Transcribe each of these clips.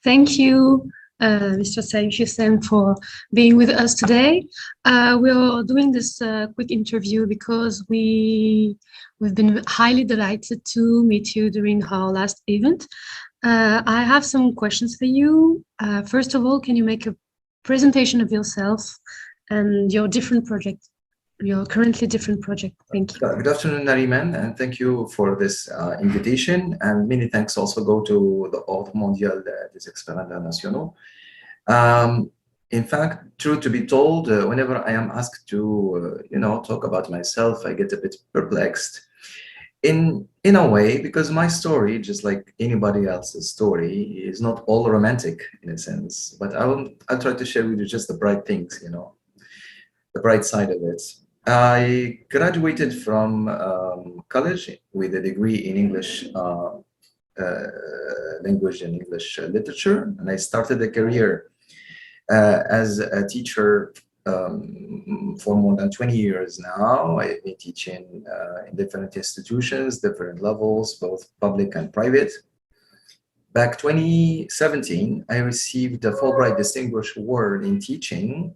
Thank you, Mr. SAHYOUF, for being with us today. We are doing this quick interview because we've been highly delighted to meet you during our last event. I have some questions for you. First of all, can you make a presentation of yourself and your different project, your currently different project? Thank you. Good afternoon, Narimane, and thank you for this invitation. And many thanks also go to the Ordre Mondial des Experts Internationaux. In fact, truth to be told, whenever I am asked to, talk about myself, I get a bit perplexed. In a way, because my story, just like anybody else's story, is not all romantic in a sense. But I'll try to share with you just the bright things, the bright side of it. I graduated from college with a degree in English language and English literature, and I started a career as a teacher for more than 20 years now. I've been teaching in different institutions, different levels, both public and private. Back 2017, I received a Fulbright Distinguished Award in teaching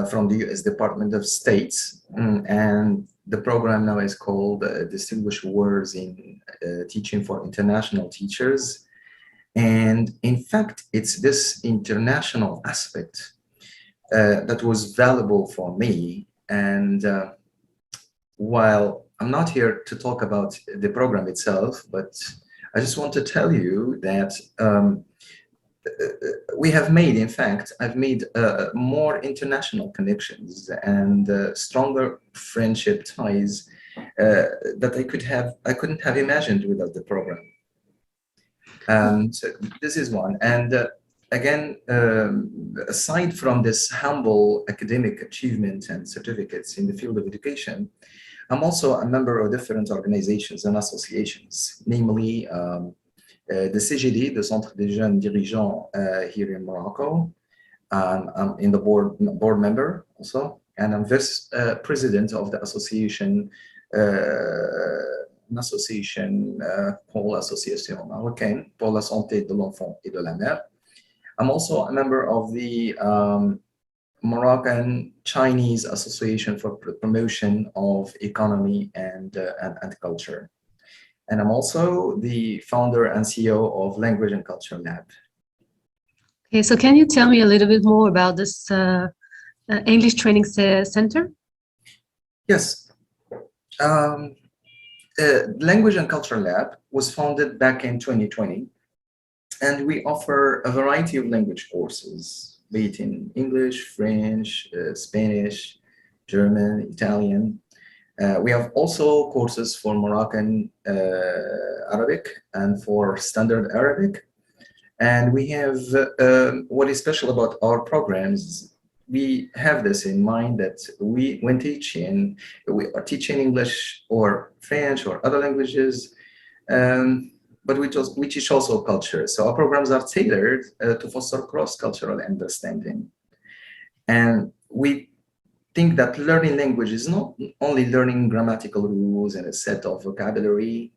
from the U.S. Department of State, and the program now is called Distinguished Awards in Teaching for International Teachers. And in fact, it's this international aspect that was valuable for me. And while I'm not here to talk about the program itself, but I just want to tell you that we have made, in fact, I've made more international connections and stronger friendship ties that I couldn't have imagined without the program. So this is one. And again, aside from this humble academic achievement and certificates in the field of education, I'm also a member of different organizations and associations, namely the CGD, the Centre des Jeunes Dirigeants here in Morocco. I'm in the board member also, and I'm vice president of the association, une association pour l'Association Marocaine pour la santé de l'enfant et de la mère. I'm also a member of the Moroccan Chinese Association for Promotion of Economy and Culture. And I'm also the founder and CEO of Language and Culture Lab. Okay, so can you tell me a little bit more about this English Training Center? Yes. Language and Culture Lab was founded back in 2020, and we offer a variety of language courses, be it in English, French, Spanish, German, Italian. We have also courses for Moroccan Arabic and for Standard Arabic. And we have, what is special about our programs, we have this in mind that when teaching, we are teaching English or French or other languages, but we teach also culture. So our programs are tailored to foster cross-cultural understanding. And we think that learning language is not only learning grammatical rules and a set of vocabulary.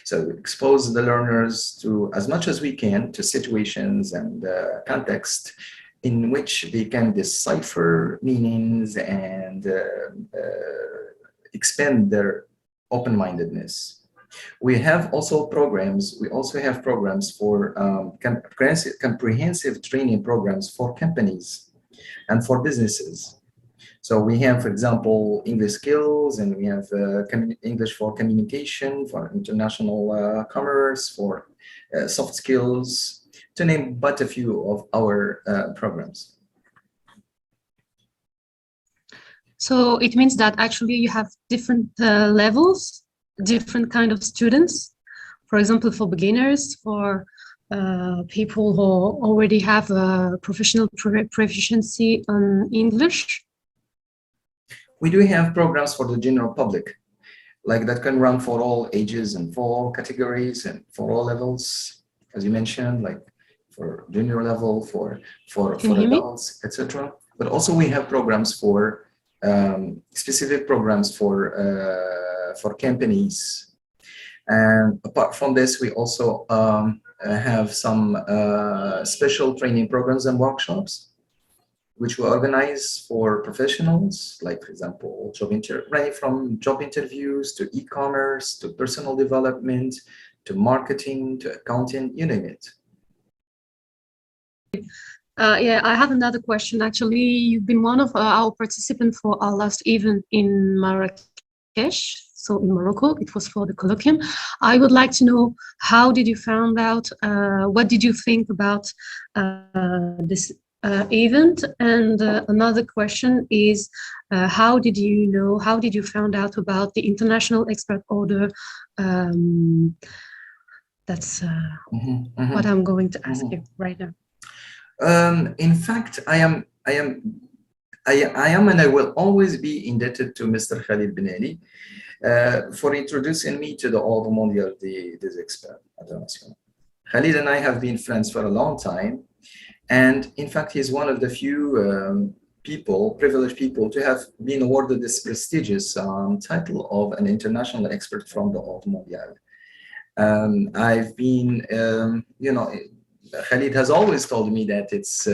So we expose the learners to, as much as we can, to situations and context in which they can decipher meanings and expand their open-mindedness. We have also programs. We also have programs for comprehensive training programs for companies and for businesses. So we have, for example, English skills, and we have English for communication, for international commerce, for soft skills, to name but a few of our programs. So it means that actually you have different levels, different kind of students. For example, for beginners, for people who already have a professional proficiency on English. We do have programs for the general public, like that can run for all ages and for all categories and for all levels, as you mentioned, like for junior level, for adults, etc. But also we have programs for specific programs for companies. And apart from this, we also have some special training programs and workshops, which we organize for professionals, like, for example, running from job interviews to e-commerce, to personal development, to marketing, to accounting, you name it. Yeah, I have another question. Actually, you've been one of our participants for our last event in Marrakech, so in Morocco. It was for the colloquium. I would like to know, how did you find out, what did you think about this event? And another question is, how did you find out about the International Expert Order? That's what I'm going to ask you right now. In fact, I am and I will always be indebted to Mr. Khalid Ben Ali for introducing me to the Ordre Mondial des Experts Internationaux. Khalid and I have been friends for a long time, and in fact, he's one of the few privileged people to have been awarded this prestigious title of an international expert from the Ordre Mondial. I've been, Khalid has always told me that it's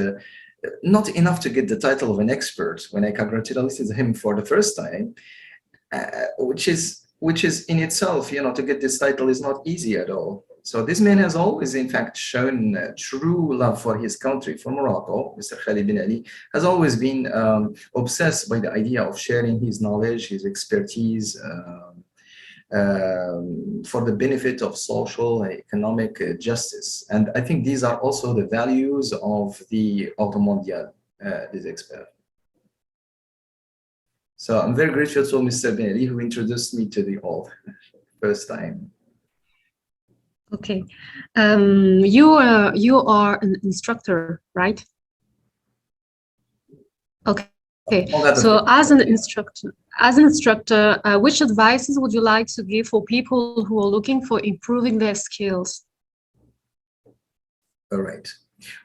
not enough to get the title of an expert. When I congratulated him for the first time, which is in itself, to get this title is not easy at all. So this man has always, in fact, shown true love for his country, for Morocco. Mr. Khalid Ben Ali has always been obsessed by the idea of sharing his knowledge, his expertise, for the benefit of social and economic justice. And I think these are also the values of the Ordre Mondial des Experts. So I'm very grateful to Mr. Ben Ali, who introduced me to the Ordre first time. Okay. You are an instructor, right? Okay. Okay. So as an instructor, which advices would you like to give for people who are looking for improving their skills? All right.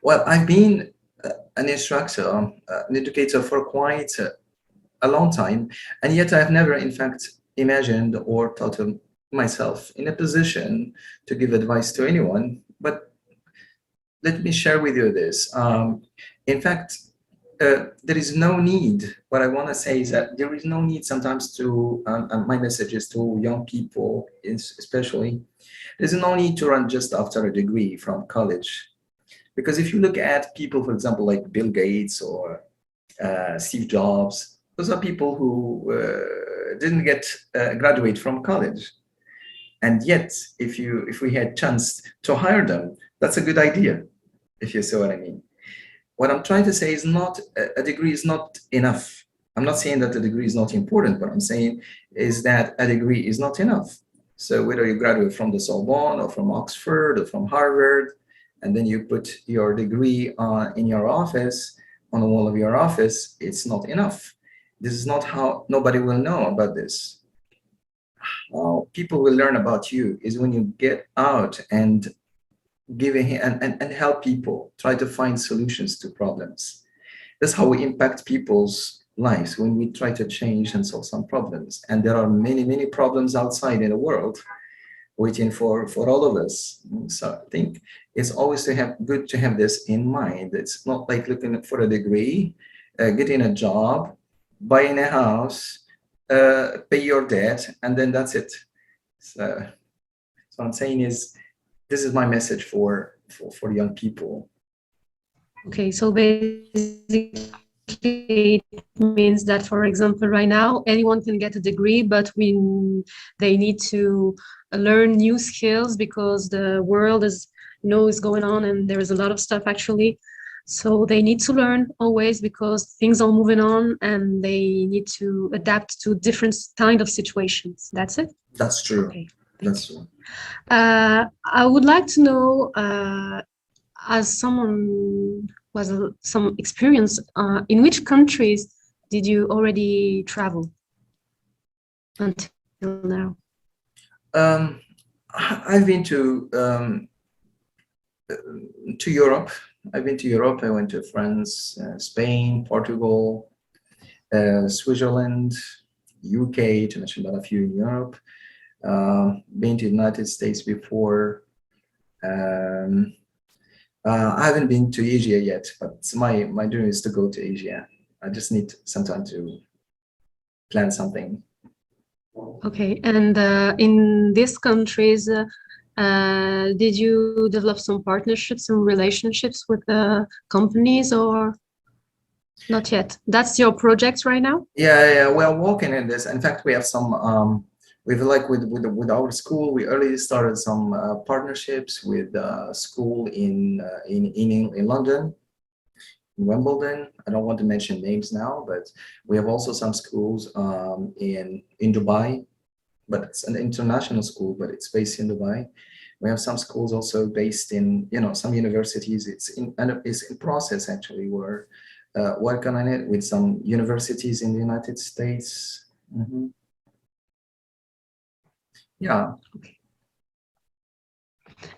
Well, I've been an instructor, an educator for quite a long time, and yet I've never, in fact, imagined or thought of myself in a position to give advice to anyone. But let me share with you this. In fact, there is no need. What I want to say is that there is no need sometimes to, my message is to young people especially, there's no need to run just after a degree from college. Because if you look at people, for example, like Bill Gates or Steve Jobs, those are people who didn't graduate from college. And yet, if we had chance to hire them, that's a good idea, if you see what I mean. What I'm trying to say is not, a degree is not enough. I'm not saying that a degree is not important. What I'm saying is that a degree is not enough. So whether you graduate from the Sorbonne or from Oxford or from Harvard, and then you put your degree in your office, on the wall of your office, it's not enough. This is not how, nobody will know about this. How people will learn about you is when you get out and and help people try to find solutions to problems. That's how we impact people's lives, when we try to change and solve some problems. And there are many, many problems outside in the world waiting for all of us. So I think it's always good to have this in mind. It's not like looking for a degree, getting a job, buying a house, pay your debt, and then that's it. So what I'm saying is, this is my message for young people. Okay, so basically it means that, for example, right now anyone can get a degree, but they need to learn new skills because the world is going on and there is a lot of stuff actually. So they need to learn always because things are moving on and they need to adapt to different kind of situations. That's it? That's true. Okay. That's true. I would like to know, as someone with some experience, in which countries did you already travel until now? I've been to Europe. I've been to Europe. I went to France, Spain, Portugal, Switzerland, UK, to mention but a few in Europe. Been to the United States before. I haven't been to Asia yet, but my dream is to go to Asia. I just need some time to plan something. Okay, and in these countries, did you develop some partnerships and relationships with companies or not yet? That's your project right now? Yeah, we're working in this. In fact, we have some. We've like with our school, we already started some partnerships with school in London, in Wimbledon. I don't want to mention names now, but we have also some schools in Dubai, but it's an international school, but it's based in Dubai. We have some schools also based in, some universities. It's in process actually. We're working on it with some universities in the United States. Mm-hmm. Yeah. Okay.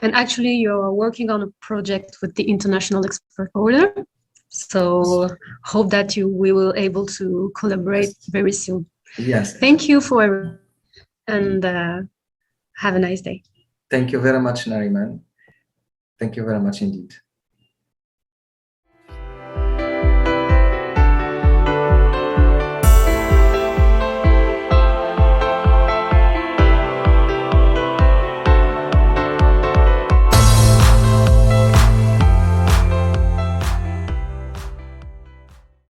And actually, you're working on a project with the International Expert Order. So hope that we will able to collaborate very soon. Yes. Thank you for and have a nice day. Thank you very much, Narimane. Thank you very much indeed.